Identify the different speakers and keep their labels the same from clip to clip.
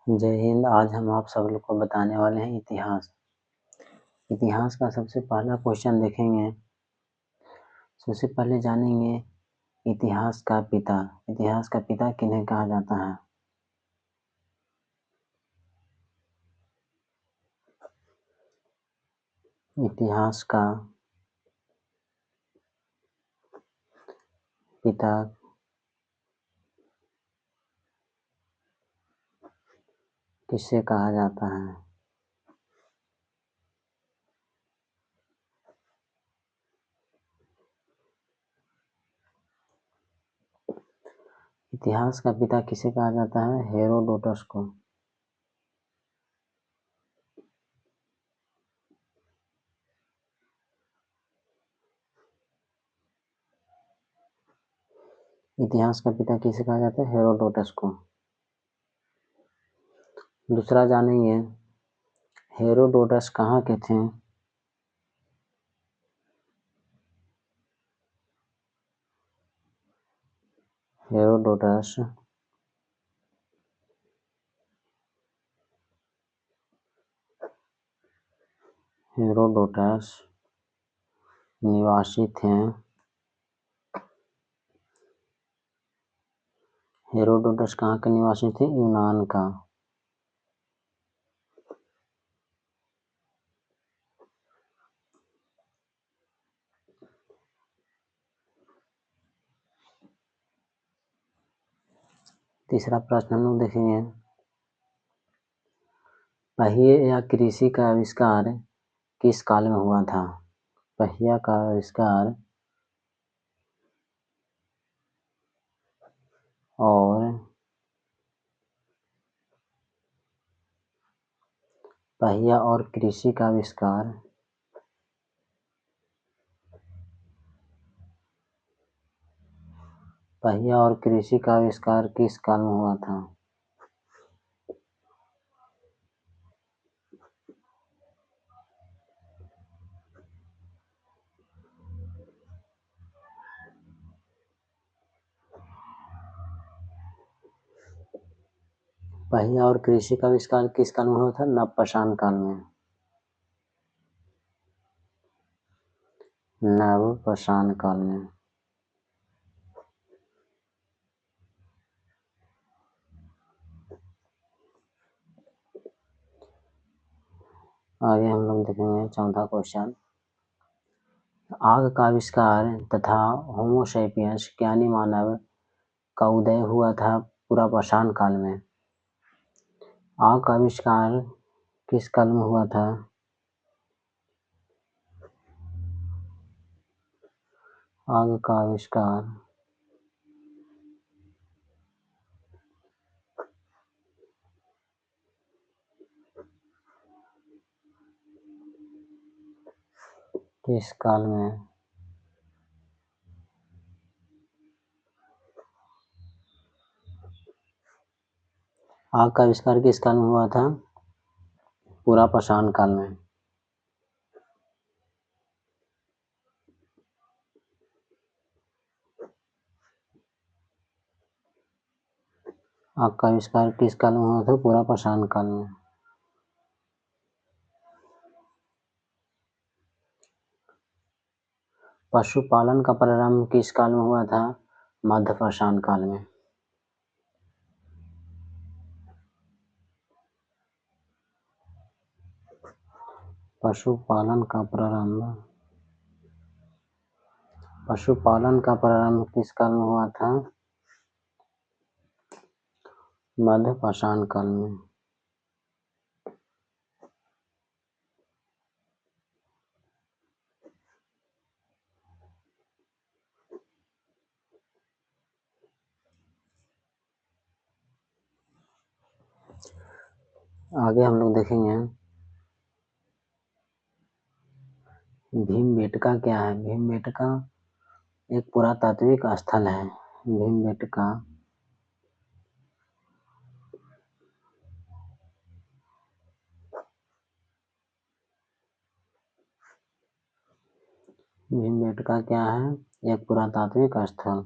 Speaker 1: जय हिंद। आज हम आप सब लोग को बताने वाले हैं इतिहास। इतिहास का सबसे पहला क्वेश्चन देखेंगे। सबसे पहले जानेंगे इतिहास का पिता। इतिहास का पिता किन्हें कहा जाता है? इतिहास का पिता किसे कहा जाता है? इतिहास का पिता किसे कहा जाता है? हेरोडोटस को। इतिहास का पिता किसे कहा जाता है? हेरोडोटस को। दूसरा जानेंगे हेरोडोटस कहाँ के थे? हेरोडोटस हेरोडोटस निवासी थे। हेरोडोटस कहाँ के निवासी थे? यूनान का। तीसरा प्रश्न हम लोग देखेंगे पहिए या कृषि का आविष्कार किस काल में हुआ था? पहिया का आविष्कार और पहिया और कृषि का आविष्कार पहिया और कृषि का आविष्कार किस काल में हुआ था? पहिया और कृषि का आविष्कार किस काल में हुआ था? नवपाषाण काल में। नवपाषाण काल में। आगे हम लोग देखेंगे चौथा क्वेश्चन। आग का आविष्कार तथा होमो सैपियंस ज्ञानी मानव का उदय हुआ था पुरापाषाण काल में। आग का आविष्कार किस काल में हुआ था? आग का आविष्कार किस काल में? आग का आविष्कार किस काल में हुआ था? पुरापाषाण काल में। आग का आविष्कार किस काल में हुआ था? पुरापाषाण काल में। पशुपालन का प्रारंभ किस काल में हुआ था? मध्यपाषाण काल में। पशुपालन का प्रारंभ किस काल में हुआ था? मध्यपाषाण काल में। आगे हम लोग देखेंगे भीमबेटका क्या है? भीमबेटका एक पुरातात्विक स्थल है। भीमबेटका भीमबेटका क्या है? एक पुरातात्विक स्थल।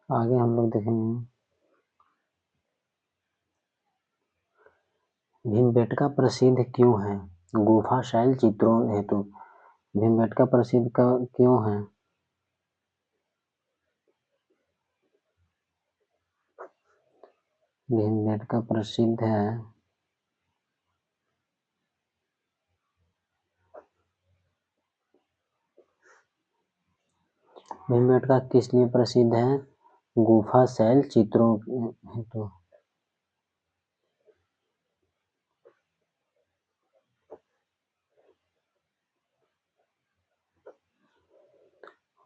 Speaker 1: आगे हम लोग देखेंगे भीमबेटका प्रसिद्ध क्यों है? गुफा शैल चित्रों हेतु। भीमबेटका प्रसिद्ध क्यों है? भीमबेटका प्रसिद्ध है भीमबेटका किस लिए प्रसिद्ध है? गुफा शैल चित्रों हेतु।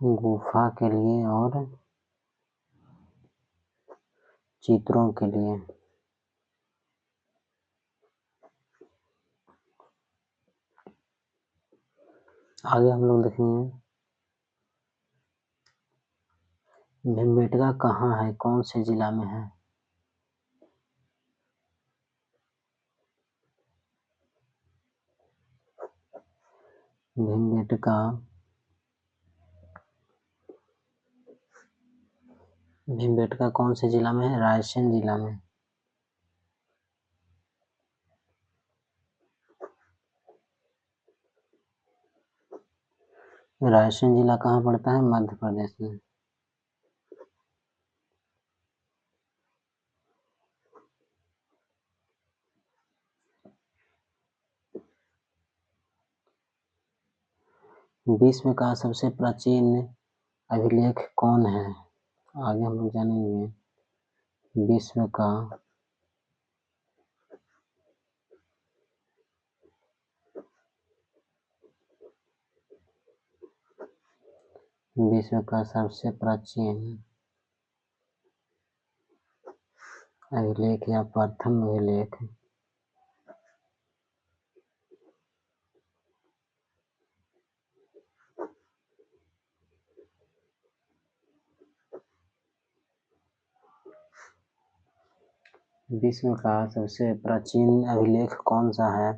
Speaker 1: गुफा के लिए और चित्रों के लिए। आगे हम लोग देखेंगे भीमबेटका कहाँ है, कौन से जिला में है? भीमबेटका कौन से जिला में है? रायसेन जिला में। रायसेन जिला कहाँ पड़ता है? मध्य प्रदेश में। विश्व का सबसे प्राचीन अभिलेख कौन है? आगे हम लोग जानेंगे विश्व का सबसे प्राचीन अभिलेख या प्रथम अभिलेख विश्व का सबसे प्राचीन अभिलेख कौन सा है?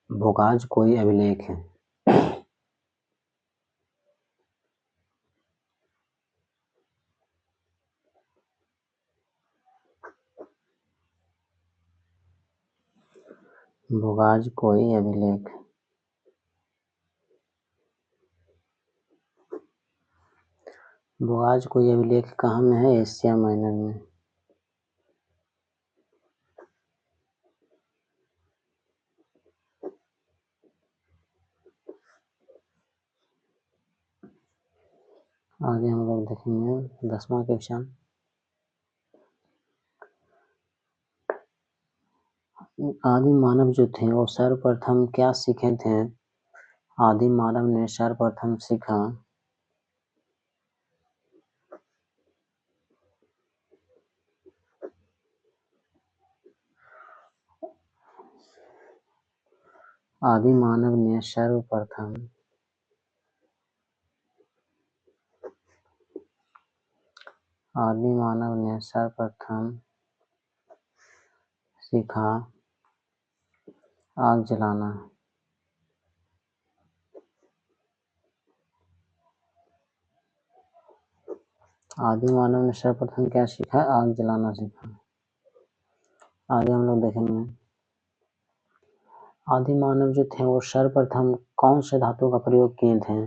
Speaker 1: भोगाज कोई अभिलेख है। भोगाज कोई अभिलेख। भोगाज कोई अभिलेख कहाँ में है? एशिया माइनर में। आगे हम लोग देखेंगे 10वां क्वेश्चन। आदि मानव जो थे वो सर्वप्रथम क्या सीखे थे? आदि मानव ने सर्वप्रथम सीखा आदि मानव ने सर्वप्रथम सीखा आग जलाना। आदि मानव ने सर्वप्रथम क्या सीखा? आग जलाना सीखा। आगे हम लोग देखेंगे आदि मानव जो थे वो सर्वप्रथम कौन से धातु का प्रयोग किए थे?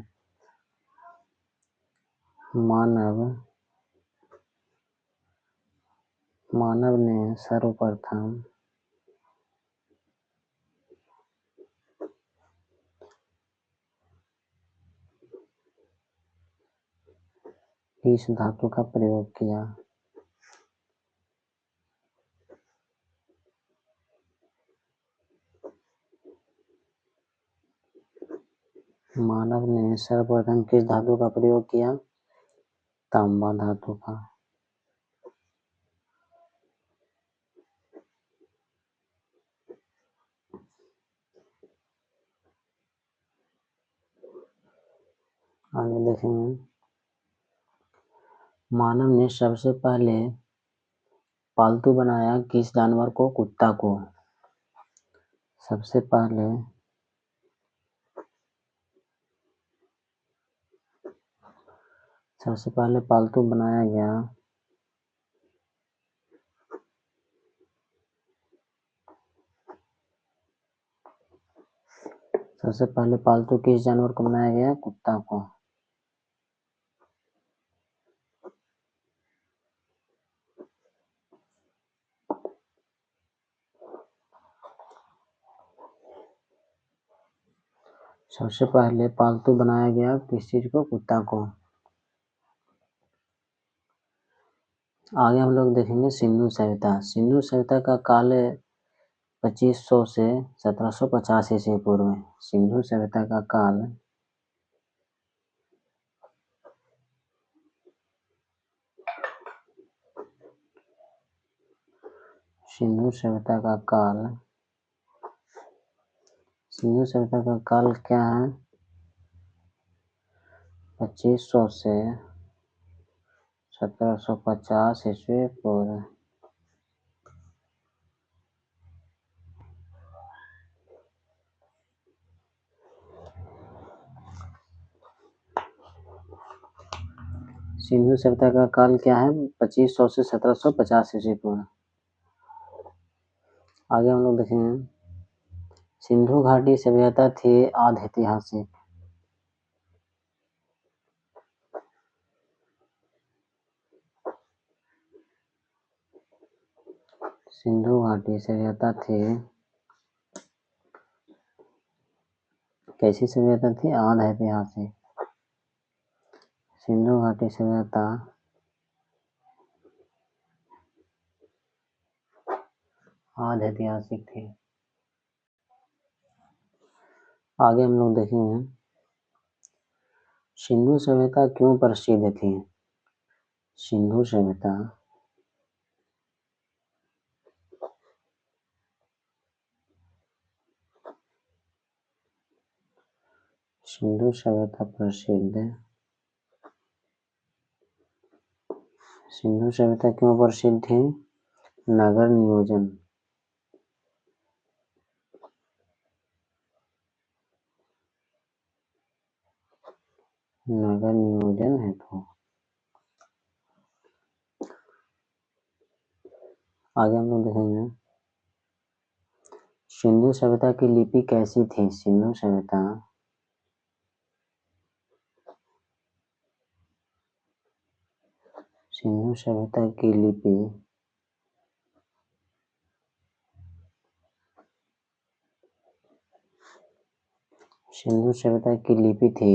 Speaker 1: मानव ने सर्वप्रथम किस धातु का प्रयोग किया? मानव ने सर्वप्रथम किस धातु का प्रयोग किया? तांबा धातु का। आगे देखेंगे मानव ने सबसे पहले पालतू बनाया किस जानवर को? कुत्ता को। सबसे पहले सबसे पहले पालतू बनाया गया सबसे पहले पालतू किस जानवर को बनाया गया? कुत्ता को। सबसे पहले पालतू बनाया गया किस चीज को? कुत्ता को। आगे हम लोग देखेंगे सिंधु सभ्यता। सिंधु सभ्यता का काल 2500 से 1750 ईस्वी पूर्व। सिंधु सभ्यता का काल सिंधु सभ्यता का काल सिंधु सभ्यता का काल क्या है? 2500 से 1750 ईस्वी पूर्व। सिंधु सभ्यता का काल क्या है? 2500 से 1750 ईस्वी पूर्व। आगे हम लोग देखेंगे सिंधु घाटी सभ्यता थी आधि ऐतिहासिक। सिंधु घाटी सभ्यता थी कैसी सभ्यता थी? आधि ऐतिहासिक। सिंधु घाटी सभ्यता आधि ऐतिहासिक थी। आगे हम लोग देखेंगे सिंधु सभ्यता क्यों प्रसिद्ध थी? सिंधु सभ्यता प्रसिद्ध सिंधु सभ्यता क्यों प्रसिद्ध थी? नगर नियोजन हेतु। आगे हम लोग देखेंगे सिंधु सभ्यता की लिपि कैसी थी? सिंधु सभ्यता की लिपि सिंधु सभ्यता की लिपि थी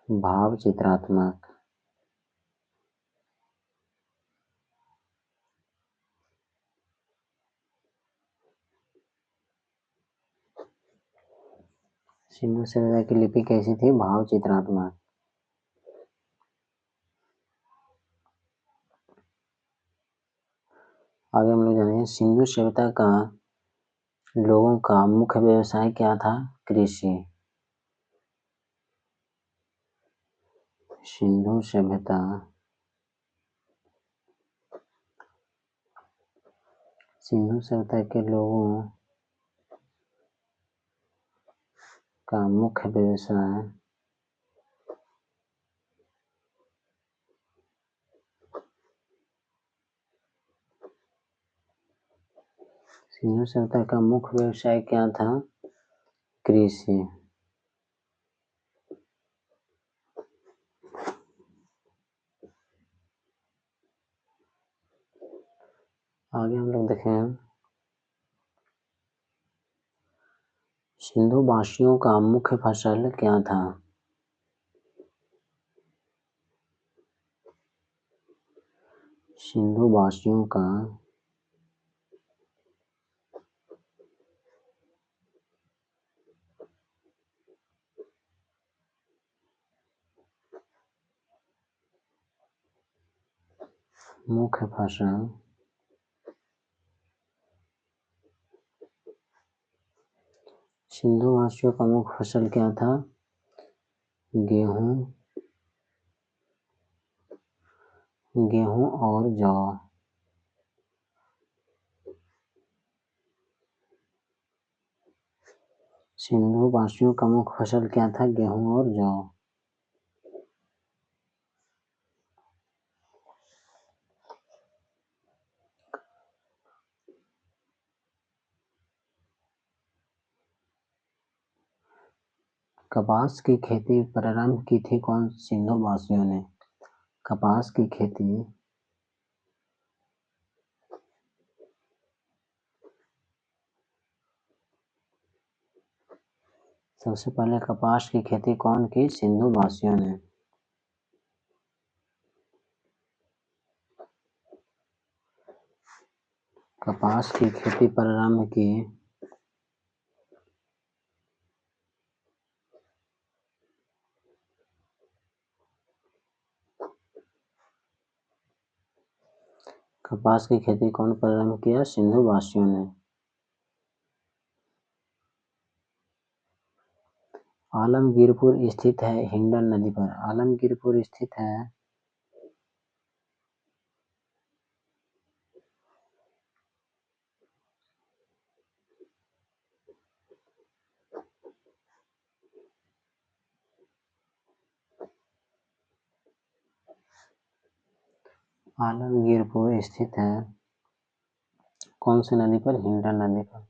Speaker 1: भाव चित्रात्मक। सिंधु सभ्यता की लिपि कैसी थी? भाव चित्रात्मक। आगे हम लोग जानेंगे सिंधु सभ्यता का लोगों का मुख्य व्यवसाय क्या था? कृषि। सिंधु सभ्यता के लोगों का मुख्य व्यवसाय सिंधु सभ्यता का मुख्य व्यवसाय क्या था? कृषि। आगे हम लोग देखें सिंधु वासियों का मुख्य फसल क्या था? सिंधु वासियों का मुख्य फसल सिंधु वासियों का मुख्य फसल क्या था? गेहूं और जौ। सिंधु वासियों का मुख्य फसल क्या था? गेहूं और जौ। कपास की खेती प्रारंभ की थी कौन सिंधु वासियों ने? कपास की खेती सबसे पहले कपास की खेती कौन की? सिंधु वासियों ने। कपास की खेती प्रारंभ की कपास की खेती कौन प्रारंभ किया? सिंधु वासियों ने। आलमगीरपुर स्थित है हिंडन नदी पर। आलमगीरपुर स्थित है आलमगीरपुर स्थित है कौन सी नदी पर? हिंडन नदी पर।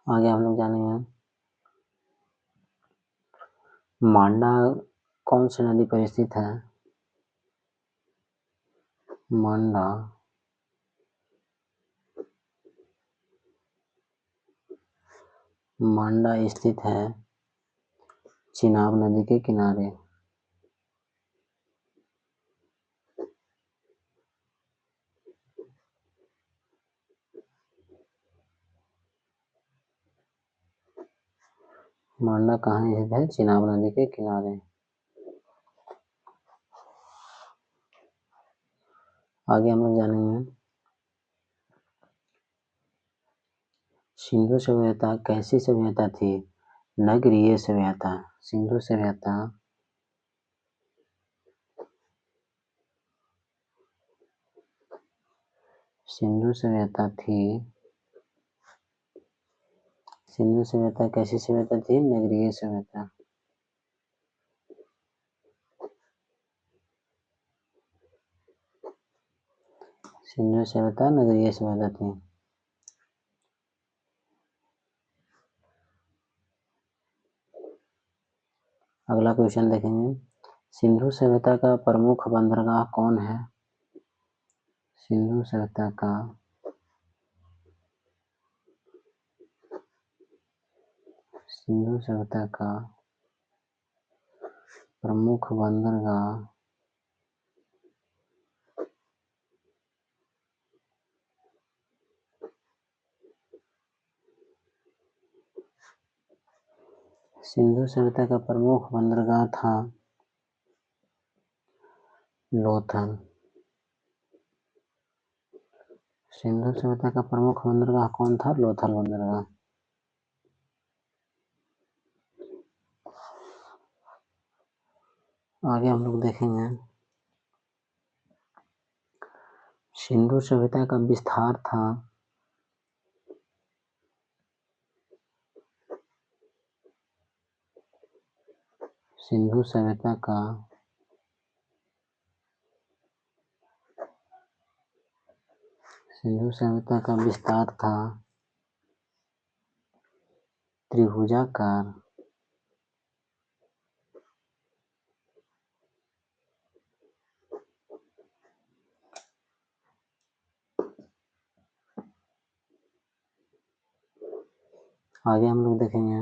Speaker 1: आगे हम लोग जानेंगे मांडा कौन सी नदी पर स्थित है? मांडा मांडा स्थित है चिनाब नदी के किनारे। मांडा कहाँ स्थित है? चिनाब नदी के किनारे। आगे हम लोग जानेंगे सिंधु सभ्यता कैसी सभ्यता थी? नगरीय सभ्यता। सिंधु सभ्यता सिंधु सभ्यता कैसी सभ्यता थी? नगरीय सभ्यता। सिंधु सभ्यता नगरीय सभ्यता थी। अगला क्वेश्चन देखेंगे सिंधु सभ्यता का प्रमुख बंदरगाह कौन है? सिंधु सभ्यता का प्रमुख बंदरगाह सिंधु सभ्यता का प्रमुख बंदरगाह था लोथल। सिंधु सभ्यता का प्रमुख बंदरगाह कौन था? लोथल बंदरगाह। आगे हम लोग देखेंगे सिंधु सभ्यता का विस्तार था सिंधु सभ्यता का विस्तार था त्रिभुजाकार आगे हम लोग देखेंगे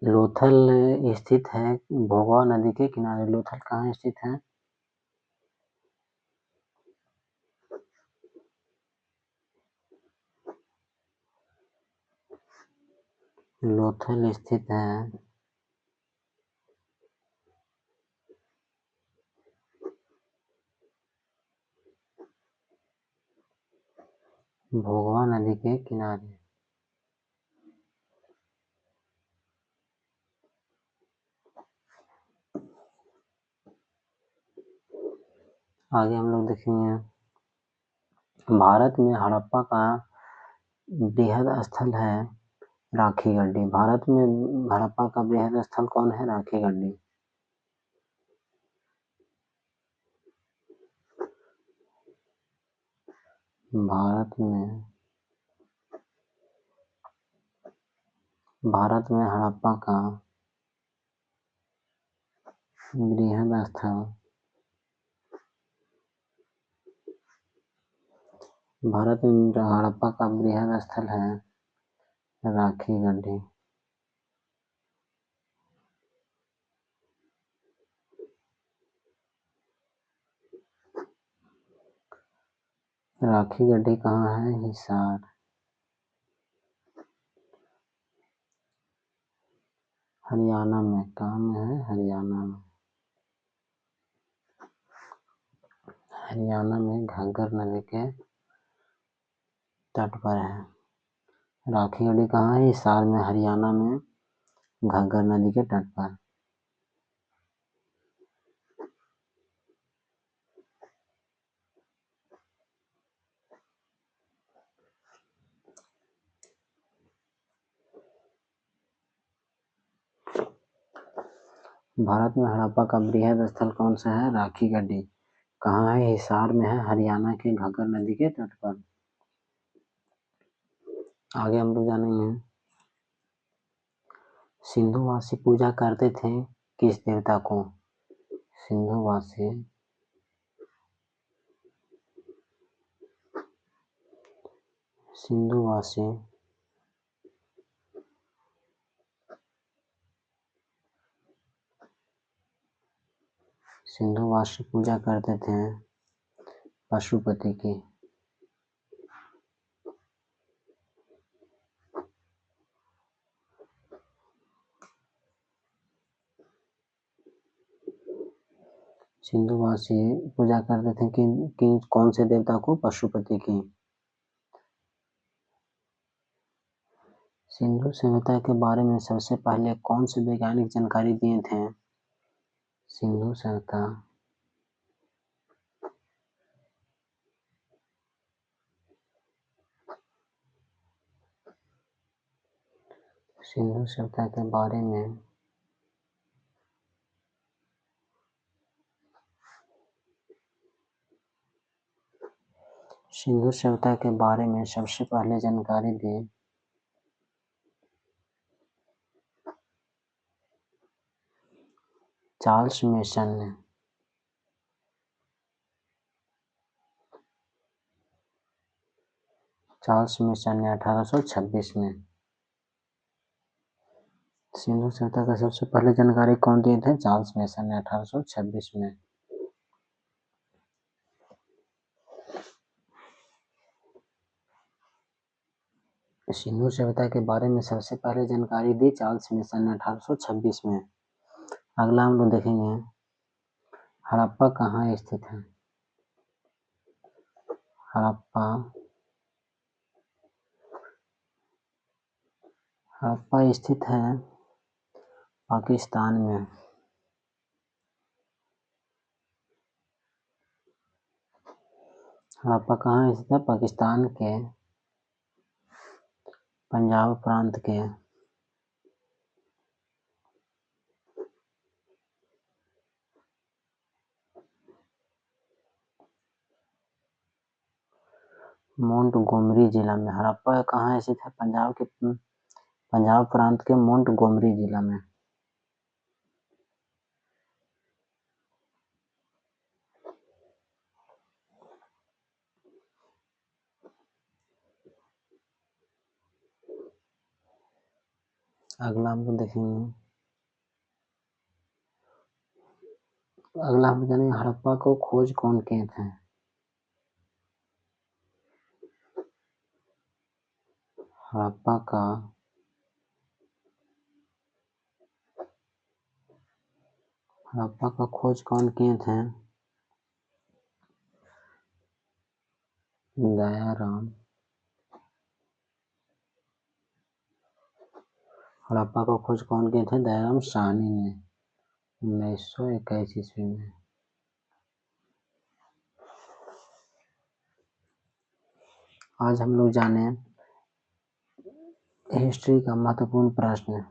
Speaker 1: लोथल स्थित है भोगवा नदी के किनारे। लोथल कहाँ स्थित है? लोथल स्थित है भोगवा नदी के किनारे। आगे हम लोग देखेंगे भारत में हड़प्पा का बृहद स्थल है राखी गड्ढी। भारत में हड़प्पा का बृहद स्थल कौन है? राखी गड्ढी। भारत में हड़प्पा का बृहद स्थल है राखी गड्ढी। राखी गड्ढी कहाँ है? हिसार। हरियाणा में। कहाँ में है? हरियाणा में। हरियाणा में घग्गर नदी के तट पर है। राखी गड्ढी कहाँ है? हिसार में, हरियाणा में, घग्गर नदी के तट पर। भारत में हड़प्पा का बृहद स्थल कौन सा है? राखी गड्ढी। कहाँ है? हिसार में है, हरियाणा के घग्गर नदी के तट पर। आगे हम लोग जानेंगे सिंधुवासी पूजा करते थे किस देवता को? सिंधुवासी पूजा करते थे पशुपति की। सिंधुवासी पूजा करते थे कि कौन से देवता को? पशुपति की। सिंधु सभ्यता के बारे में सबसे पहले कौन से वैज्ञानिक जानकारी दिए थे? सिंधु सभ्यता के बारे में सबसे पहले जानकारी दी चार्ल्स मेसन ने। 1826 में। सिंधु सभ्यता का सबसे पहले जानकारी कौन दिए थे? चार्ल्स मेसन ने 1826 में। सिंधु सभ्यता के बारे में सबसे पहले जानकारी दी चार्ल्स मेसन ने 1826 में। अगला हम लोग देखेंगे हड़प्पा कहाँ स्थित है? हड़प्पा स्थित है पाकिस्तान में। हड़प्पा कहाँ स्थित है? पाकिस्तान के पंजाब प्रांत के मोंटगोमरी जिला में। हड़प्पा कहाँ स्थित है? पंजाब प्रांत के मोंटगोमरी जिला में। अगला हम लोग देखेंगे जानेंगे हड़प्पा को खोज कौन किए थे? हड़प्पा का खोज कौन किए थे? दयाराम। हड़प्पा को खोज कौन किए थे? दयाराम साहनी ने 1921 ईस्वी में। आज हम लोग जाने हिस्ट्री का महत्वपूर्ण प्रश्न